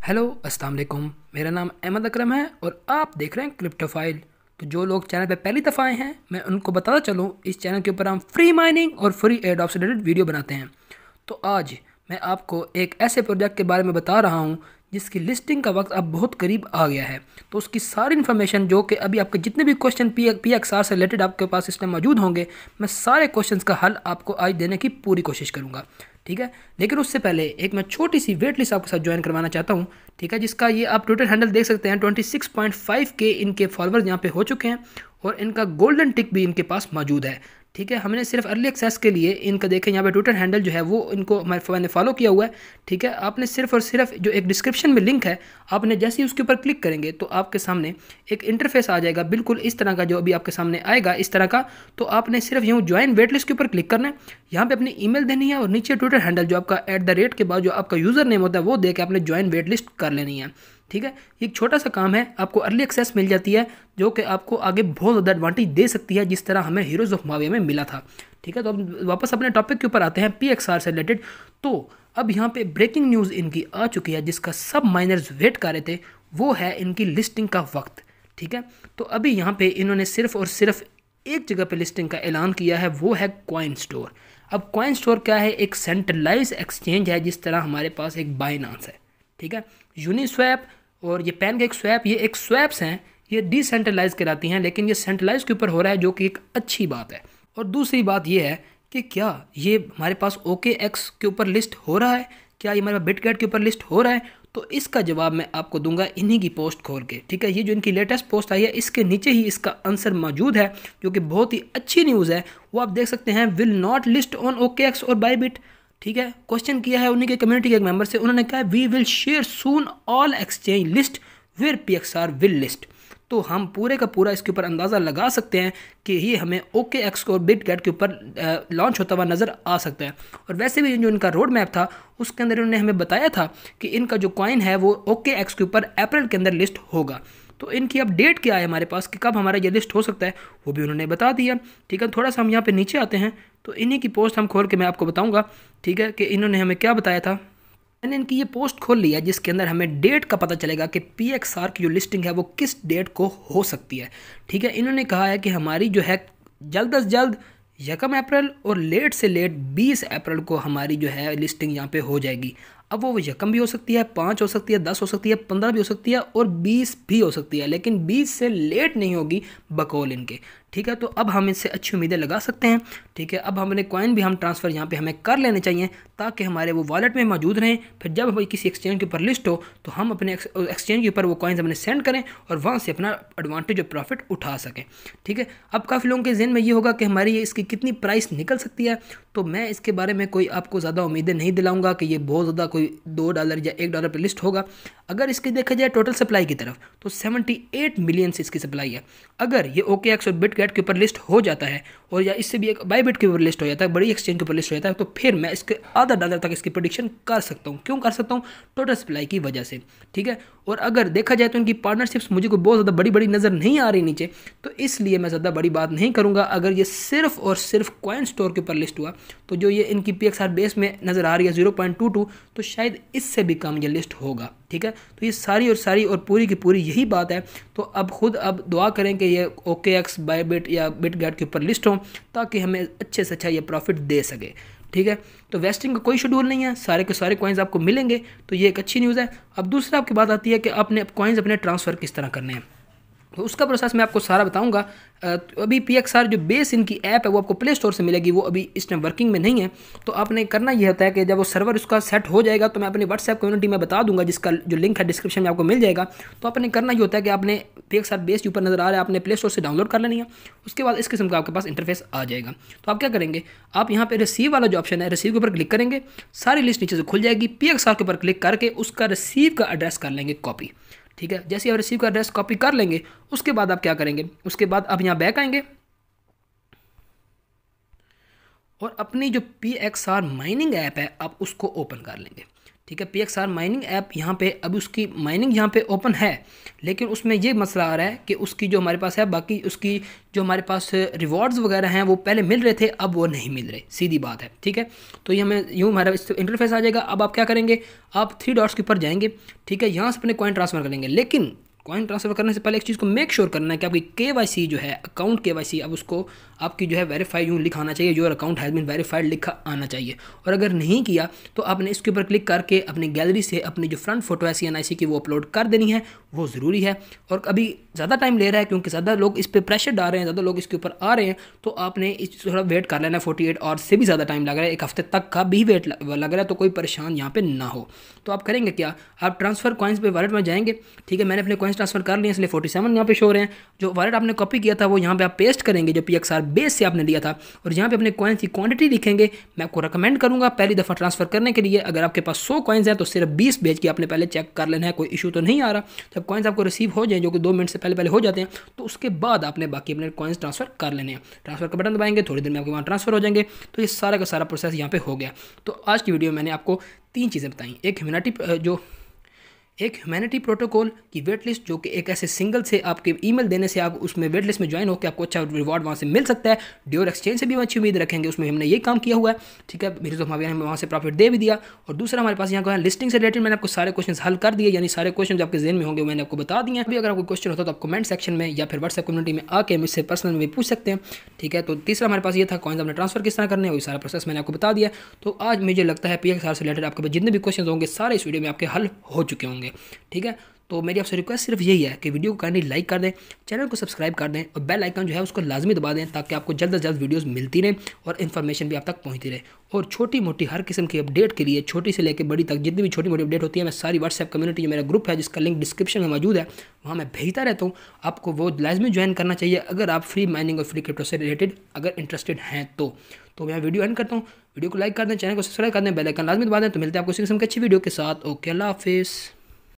Hello अस्सलाम वालेकुम। मेरा नाम अहमद अकरम है और आप देख रहे हैं क्रिप्टोफाइल। तो जो लोग चैनल पे पहली दफ़ा आए हैं, मैं उनको बताता चलूँ, इस चैनल के ऊपर हम फ्री माइनिंग और फ्री एयरड्रॉप से रिलेटेड वीडियो बनाते हैं। तो आज मैं आपको एक ऐसे प्रोजेक्ट के बारे में बता रहा हूँ जिसकी लिस्टिंग का वक्त अब बहुत करीब आ गया है। तो उसकी सारी इन्फॉर्मेशन जो कि अभी आपके जितने भी क्वेश्चन PXR से रिलेटेड आपके पास इस टाइम मौजूद होंगे, मैं सारे क्वेश्चंस का हल आपको आज देने की पूरी कोशिश करूँगा। ठीक है, लेकिन उससे पहले एक मैं छोटी सी वेट लिस्ट आपके साथ ज्वाइन करवाना चाहता हूँ। ठीक है, जिसका ये आप ट्विटर हैंडल देख सकते हैं, 26.5K इनके फॉलोअर्स यहाँ पे हो चुके हैं और इनका गोल्डन टिक भी इनके पास मौजूद है। ठीक है, हमने सिर्फ अर्ली एक्सेस के लिए इनका देखें यहाँ पे ट्विटर हैंडल जो है वो इनको मैंने फॉलो किया हुआ है। ठीक है, आपने सिर्फ और सिर्फ जो एक डिस्क्रिप्शन में लिंक है, आपने जैसे ही उसके ऊपर क्लिक करेंगे तो आपके सामने एक इंटरफेस आ जाएगा, बिल्कुल इस तरह का, जो अभी आपके सामने आएगा इस तरह का। तो आपने सिर्फ यूँ ज्वाइन वेट लिस्ट के ऊपर क्लिक करना है, यहाँ पे अपनी ईमेल देनी है और नीचे ट्विटर हैंडल जो आपका @ के बाद जो आपका यूज़र नेम होता है वो दे के आपने ज्वाइन वेट लिस्ट कर लेनी है। ठीक है, एक छोटा सा काम है, आपको अर्ली एक्सेस मिल जाती है जो कि आपको आगे बहुत ज़्यादा एडवांटेज दे सकती है, जिस तरह हमें हीरोज़ ऑफ माविया में मिला था। ठीक है, तो अब वापस अपने टॉपिक के ऊपर आते हैं, PXR से रिलेटेड। तो अब यहाँ पे ब्रेकिंग न्यूज़ इनकी आ चुकी है जिसका सब माइनर्स वेट कर रहे थे, वो है इनकी लिस्टिंग का वक्त। ठीक है, तो अभी यहाँ पे इन्होंने सिर्फ और सिर्फ एक जगह पे लिस्टिंग का ऐलान किया है, वो है कॉइन स्टोर। अब कॉइन स्टोर क्या है? एक सेंट्रलाइज एक्सचेंज है, जिस तरह हमारे पास एक बाइनांस है। ठीक है, यूनिस्वैप और ये पैनकेक स्वैप, ये एक स्वैप्स हैं, ये डिसेंट्रलाइज कराती हैं, लेकिन ये सेंट्रलाइज के ऊपर हो रहा है, जो कि एक अच्छी बात है। और दूसरी बात ये है कि क्या ये हमारे पास OKX के ऊपर लिस्ट हो रहा है, क्या ये हमारे पास बिटगेट के ऊपर लिस्ट हो रहा है? तो इसका जवाब मैं आपको दूंगा इन्हीं की पोस्ट खोल के। ठीक है, ये जो इनकी लेटेस्ट पोस्ट आई है, इसके नीचे ही इसका आंसर मौजूद है, जो कि बहुत ही अच्छी न्यूज़ है। वो आप देख सकते हैं, will not list on OKX और बायबिट। ठीक है, क्वेश्चन किया है उन्हीं के कम्युनिटी के एक मेंबर से, उन्होंने कहा we will share soon all exchange list where PXR will list. तो हम पूरे का पूरा इसके ऊपर अंदाज़ा लगा सकते हैं कि ये हमें OKX और बिटगेट के ऊपर लॉन्च होता हुआ नज़र आ सकता है। और वैसे भी जो इनका रोड मैप था, उसके अंदर इन्होंने हमें बताया था कि इनका जो कॉइन है वो OKX के ऊपर अप्रैल के अंदर लिस्ट होगा। तो इनकी अब डेट क्या है हमारे पास कि कब हमारा ये लिस्ट हो सकता है, वो भी उन्होंने बता दिया। ठीक है, थोड़ा सा हम यहाँ पे नीचे आते हैं, तो इन्हीं की पोस्ट हम खोल के मैं आपको बताऊँगा। ठीक है, कि इन्होंने हमें क्या बताया था। मैंने इनकी ये पोस्ट खोल लिया, जिसके अंदर हमें डेट का पता चलेगा कि PXR की जो लिस्टिंग है वो किस डेट को हो सकती है। ठीक है, इन्होंने कहा है कि हमारी जो है जल्द से जल्द 1 अप्रैल और लेट से लेट 20 अप्रैल को हमारी जो है लिस्टिंग यहाँ पे हो जाएगी। अब वो 1 भी हो सकती है, 5 हो सकती है, 10 हो सकती है, 15 भी हो सकती है और 20 भी हो सकती है, लेकिन 20 से लेट नहीं होगी बकौल इनके। ठीक है, तो अब हम इससे अच्छी उम्मीदें लगा सकते हैं। ठीक है, अब हमने कॉइन भी हम ट्रांसफ़र यहाँ पे हमें कर लेने चाहिए, ताकि हमारे वो वॉलेट में मौजूद रहें। फिर जब हमारी किसी एक्सचेंज के ऊपर लिस्ट हो तो हम अपने एक्सचेंज के ऊपर वो कॉइन्स अपने सेंड करें और वहाँ से अपना एडवांटेज और प्रॉफिट उठा सकें। ठीक है, अब काफ़ी लोगों के जहन में ये होगा कि हमारी इसकी कितनी प्राइस निकल सकती है। तो मैं इसके बारे में कोई आपको ज़्यादा उम्मीदें नहीं दिलाऊंगा कि ये बहुत ज़्यादा कोई $2 या $1 पर लिस्ट होगा। अगर इसकी देखा जाए टोटल सप्लाई की तरफ, तो 78 मिलियन से इसकी सप्लाई है। अगर ये OKX और बिटगेट के ऊपर लिस्ट हो जाता है, और या इससे भी एक बायबिट के ऊपर लिस्ट हो जाता है, बड़ी एक्सचेंज के ऊपर लिस्ट हो जाता है, तो फिर मैं इसके $0.5 तक इसकी प्रेडिक्शन कर सकता हूँ। क्यों कर सकता हूँ? टोटल सप्लाई की वजह से। ठीक है, और अगर देखा जाए तो इनकी पार्टनरशिप्स मुझे कोई बहुत ज़्यादा बड़ी बड़ी नज़र नहीं आ रही नीचे, तो इसलिए मैं ज़्यादा बड़ी बात नहीं करूँगा। अगर ये सिर्फ और सिर्फ कॉइन स्टोर के ऊपर लिस्ट हुआ, तो जो ये इनकी PXR बेस में नज़र आ रही है 0.22, तो शायद इससे भी कम ये लिस्ट होगा। ठीक है, तो ये सारी और पूरी की पूरी यही बात है। तो अब दुआ करें कि ये OKX, बायबिट या बिटगेट के ऊपर लिस्ट हो, ताकि हमें अच्छे से अच्छा ये प्रॉफिट दे सके। ठीक है, तो वेस्टिंग का कोई शेड्यूल नहीं है, सारे के सारे कॉइन्स आपको मिलेंगे, तो ये एक अच्छी न्यूज़ है। अब दूसरा आपकी बात आती है कि आपने कॉइन्स अपने ट्रांसफ़र किस तरह करने हैं, तो उसका प्रोसेस मैं आपको सारा बताऊंगा। तो अभी PXR जो बेस इनकी ऐप है वो आपको प्ले स्टोर से मिलेगी, वो अभी इस टाइम वर्किंग में नहीं है। तो आपने करना ये होता है कि जब वो सर्वर उसका सेट हो जाएगा, तो मैं अपनी व्हाट्सएप कम्युनिटी में बता दूंगा, जिसका जो लिंक है डिस्क्रिप्शन में आपको मिल जाएगा। तो आपने करना ये होता है कि आपने PXR बेस के ऊपर नज़र आ रहा है, आपने प्ले स्टोर से डाउनलोड कर लेनी है। उसके बाद इस किस्म का आपके पास इंटरफेस आ जाएगा। तो आप क्या करेंगे, आप यहाँ पे रिसीव वाला जो ऑप्शन है, रिसीव के ऊपर क्लिक करेंगे, सारी लिस्ट नीचे से खुल जाएगी। PXR के ऊपर क्लिक करके उसका रिसीव का एड्रेस कर लेंगे कॉपी। ठीक है, जैसे आप रिसीव का एड्रेस कॉपी कर लेंगे, उसके बाद आप क्या करेंगे, उसके बाद आप यहाँ बैक आएंगे और अपनी जो PXR माइनिंग ऐप है आप उसको ओपन कर लेंगे। ठीक है। PXR माइनिंग ऐप यहाँ पे अब उसकी माइनिंग यहाँ पे ओपन है, लेकिन उसमें ये मसला आ रहा है कि उसकी जो हमारे पास है, बाकी उसकी जो हमारे पास रिवॉर्ड्स वगैरह हैं वो पहले मिल रहे थे, अब वो नहीं मिल रहे, सीधी बात है। ठीक है, तो ये हमें यूँ हमारा इंटरफेस आ जाएगा। अब आप क्या करेंगे, आप 3 डॉट्स के ऊपर जाएंगे। ठीक है, यहाँ से अपने कॉइन ट्रांसफ़र करेंगे, लेकिन कॉइन ट्रांसफ़र करने से पहले एक चीज़ को मेक श्योर करना है कि आपकी KYC जो है, अकाउंट KYC, अब उसको आपकी जो है वेरीफाई यूँ लिखाना चाहिए, your account has been verified लिखा आना चाहिए। और अगर नहीं किया तो आपने इसके ऊपर क्लिक करके अपनी गैलरी से अपनी जो फ्रंट फोटो है CNIC की वो अपलोड कर देनी है, वो ज़रूरी है। और अभी ज़्यादा टाइम ले रहा है क्योंकि ज़्यादा लोग इस पर प्रेशर डाल रहे हैं, ज़्यादा लोग इसके ऊपर आ रहे हैं, तो आपने इस थोड़ा वेट कर लेना है। 48 आवर्स से भी ज़्यादा टाइम लग रहा है, 1 हफ्ते तक का भी वेट लग रहा है, तो कोई परेशान यहाँ पे ना हो। तो आप करेंगे क्या, आप ट्रांसफ़र कॉइन्स पे वॉलेट में जाएंगे। ठीक है, मैंने अपने कॉइन्स ट्रांसफ़र कर लिए, इसलिए 47 यहाँ पे शो हो रहे हैं। जो वॉलेट आपने कॉपी किया था वो यहाँ पे आप पेस्ट करेंगे, जो PXR बेस से आपने लिया था, और यहाँ पे अपने कॉइन्स की क्वांटिटी लिखेंगे। मैं आपको रिकमेंड करूँगा पहली दफ़ा ट्रांसफ़र करने के लिए, अगर आपके पास 100 कॉइन्स हैं तो सिर्फ 20 भेज के आपने पहले चेक कर लेना है, कोई इशू तो नहीं आ रहा। जब कॉइन्स आपको रिसीव हो जाए, जो कि 2 मिनट से पहले हो जाते हैं, तो उसके बाद आपने बाकी अपने कॉइन्स ट्रांसफ़र कर लेने हैं। ट्रांसफ़र का बटन दबाएंगे, थोड़ी देर में आपके वहाँ ट्रांसफ़र हो जाएंगे। तो ये सारा का सारा प्रोसेस यहाँ पे हो गया। तो आज की वीडियो में मैंने आपको 3 चीज़ें बताई। एक ह्यूमैनिटी प्रोटोकॉल की वेट लिस्ट, जो कि एक ऐसे सिंगल से आपके ईमेल देने से आप उसमें वेट लिस्ट में ज्वाइन होकर आपको अच्छा रिवॉर्ड वहाँ से मिल सकता है। ड्योर एक्सचेंज से भी अच्छी उम्मीद रखेंगे, उसमें हमने ये काम किया हुआ है। ठीक है, मेरे तो हमें वहाँ से प्रॉफिट दे भी दिया। और दूसरा हमारे पास यहाँ का लिस्टिंग से रिलेटेड मैंने आपको सारे क्वेश्चन हल कर दिए, यानी सारे क्वेश्चन जो आपके ज़हन में होंगे मैंने आपको बता दिए हैं। अभी अगर आपको क्वेश्चन होता तो आप कमेंट सेक्शन में या फिर व्हाट्सएप कम्युनिटी में आके मुझसे पर्सनल में पूछ सकते हैं। ठीक है, तो तीसरा हमारे पास ये था कॉइन्स अपने ट्रांसफर किस तरह करने हैं, वही सारा प्रोसेस मैंने आपको बता दिया। तो आज मुझे लगता है PXR से रिलेटेड आपके पास जितने भी क्वेश्चन होंगे सारे इस वीडियो में आपके हल हो चुके होंगे। ठीक है, तो मेरी आपसे रिक्वेस्ट सिर्फ यही है कि वीडियो को काइंडली लाइक कर दें, चैनल को सब्सक्राइब कर दें और बेल आइकन जो है उसको लाजमी दबा दें, ताकि आपको जल्द से जल्द वीडियोस मिलती रहे और इन्फॉर्मेशन भी आप तक पहुंचती रहे। और छोटी मोटी हर किस्म की अपडेट के लिए, छोटी से लेकर बड़ी तक जितनी भी छोटी मोटी अपडेट होती है, मैं सारी व्हाट्सएप कम्युनिटी जो मेरा ग्रुप है जिसका लिंक डिस्क्रिप्शन में मौजूद है, वहाँ मैं भेजता रहता हूँ। आपको वो लाजमी ज्वाइन करना चाहिए अगर आप फ्री माइनिंग और फ्री क्रिप्टो से रिलेटेड अगर इंटरेस्टेड हैं तो मैं वीडियो एंड करता हूँ। वीडियो को लाइक कर दें, चैनल को सब्सक्राइब कर दें, बेल आइकन लाजमी दबा दें। तो मिलते हैं आपको इसी किस्म की अच्छी वीडियो के साथ। ओके, अल्लाह हाफिज़।